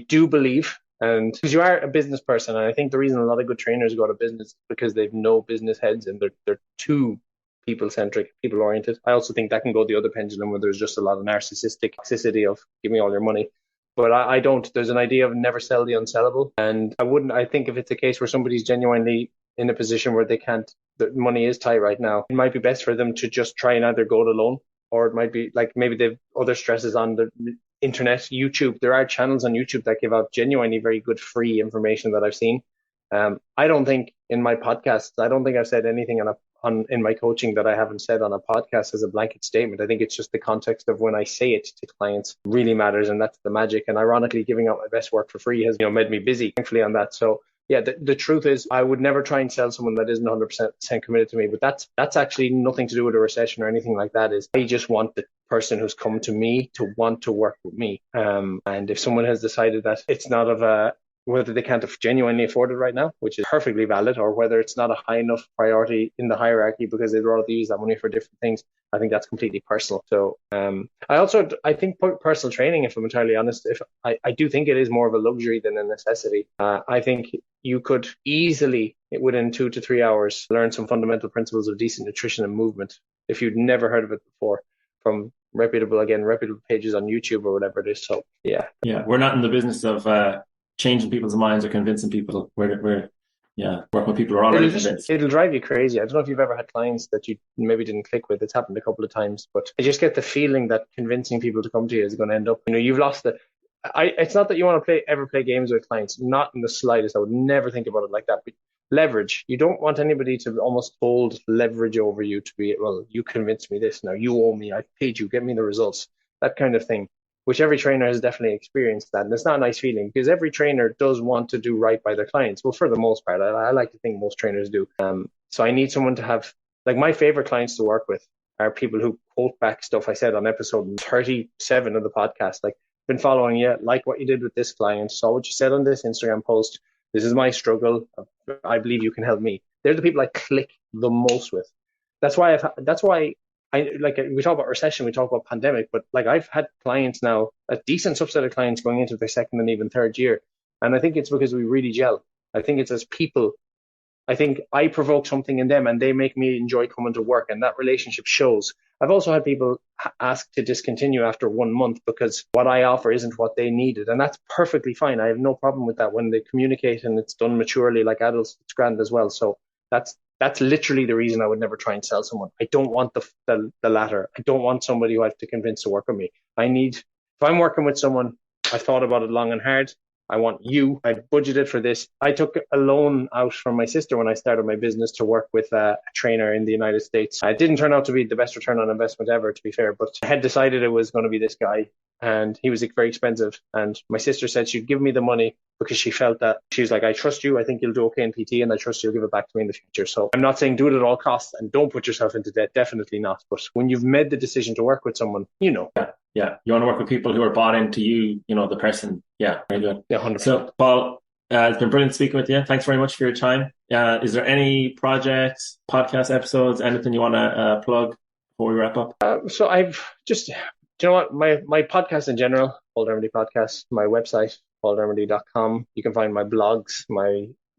do believe, and because you are a business person, and I think the reason a lot of good trainers go to business is because they've no business heads and they're too people centric, people oriented. I also think that can go the other pendulum where there's just a lot of narcissistic toxicity of give me all your money. But I don't. There's an idea of never sell the unsellable. And I think if it's a case where somebody's genuinely in a position where they can't, the money is tight right now, it might be best for them to just try and either go it alone, or it might be like maybe they've other stresses on the internet, YouTube. There are channels on YouTube that give out genuinely very good free information that I've seen. I don't think in my podcasts, I don't think I've said anything in my coaching that I haven't said on a podcast as a blanket statement. I think it's just the context of when I say it to clients really matters, and that's the magic. And ironically, giving out my best work for free has made me busy, thankfully, on that. So yeah, the truth is I would never try and sell someone that isn't 100% committed to me. But that's actually nothing to do with a recession or anything like that. Is I just want the person who's come to me to want to work with me. And if someone has decided that it's not of a whether they can't genuinely afford it right now, which is perfectly valid, or whether it's not a high enough priority in the hierarchy because they'd rather use that money for different things, I think that's completely personal. So I think personal training, if I'm entirely honest, I do think it is more of a luxury than a necessity. I think you could easily, within 2 to 3 hours, learn some fundamental principles of decent nutrition and movement if you'd never heard of it before from reputable pages on YouTube or whatever it is. So yeah, we're not in the business of changing people's minds or convincing people. We're working with people who are already convinced. It'll drive you crazy. I don't know if you've ever had clients that you maybe didn't click with. It's happened a couple of times, but I just get the feeling that convincing people to come to you is going to end up, you've lost the. It's not that you want to ever play games with clients, not in the slightest. I would never think about it like that. But leverage. You don't want anybody to almost hold leverage over you to be, well, you convinced me this, now you owe me, I paid you, get me the results, that kind of thing. Which every trainer has definitely experienced that. And it's not a nice feeling because every trainer does want to do right by their clients. Well, for the most part, I like to think most trainers do. So I need someone to have, like my favorite clients to work with are people who quote back stuff I said on episode 37 of the podcast. Like, been following you, like what you did with this client, saw what you said on this Instagram post. This is my struggle. I believe you can help me. They're the people I click the most with. That's why we talk about recession, we talk about pandemic, but like I've had clients now, a decent subset of clients going into their second and even third year. And I think it's because we really gel. I think it's as people. I think I provoke something in them and they make me enjoy coming to work, and that relationship shows. I've also had people ask to discontinue after 1 month because what I offer isn't what they needed. And that's perfectly fine. I have no problem with that when they communicate and it's done maturely like adults. It's grand as well. So that's literally the reason I would never try and sell someone. I don't want the latter. I don't want somebody who I have to convince to work with me. If I'm working with someone, I thought about it long and hard. I want you. I budgeted for this. I took a loan out from my sister when I started my business to work with a trainer in the United States. It didn't turn out to be the best return on investment ever, to be fair, but I had decided it was going to be this guy, and he was very expensive. And my sister said she'd give me the money because she felt that she was like, I trust you. I think you'll do okay in PT, and I trust you'll give it back to me in the future. So I'm not saying do it at all costs and don't put yourself into debt. Definitely not. But when you've made the decision to work with someone, you know. Yeah. You want to work with people who are bought into you, the person. Yeah, very good. Yeah, 100%. So, Paul, it's been brilliant speaking with you. Thanks very much for your time. Is there any projects, podcast episodes, anything you want to plug before we wrap up? So I've just, do you know what? My podcast in general, Paul Dermody podcast, my website, pauldermody.com. You can find my blogs,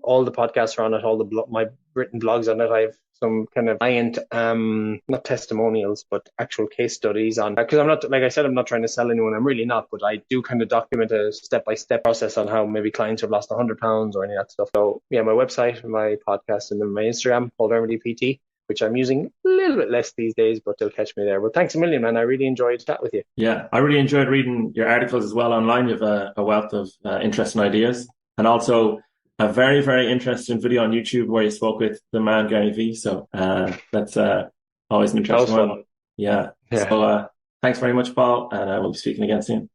all the podcasts are on it, my written blogs on it. I have some kind of client, not testimonials, but actual case studies on, because I'm not, like I said, I'm not trying to sell anyone. I'm really not, but I do kind of document a step-by-step process on how maybe clients have lost 100 pounds or any of that stuff. So yeah, my website, my podcast, and then my Instagram, Paul Dermody PT, which I'm using a little bit less these days, but they'll catch me there. But thanks a million, man. I really enjoyed chat with you. Yeah, I really enjoyed reading your articles as well online. You have a wealth of interesting ideas, and also a very, very interesting video on YouTube where you spoke with the man Gary Vee. So that's always an interesting one. Yeah. So thanks very much, Paul, and we'll be speaking again soon.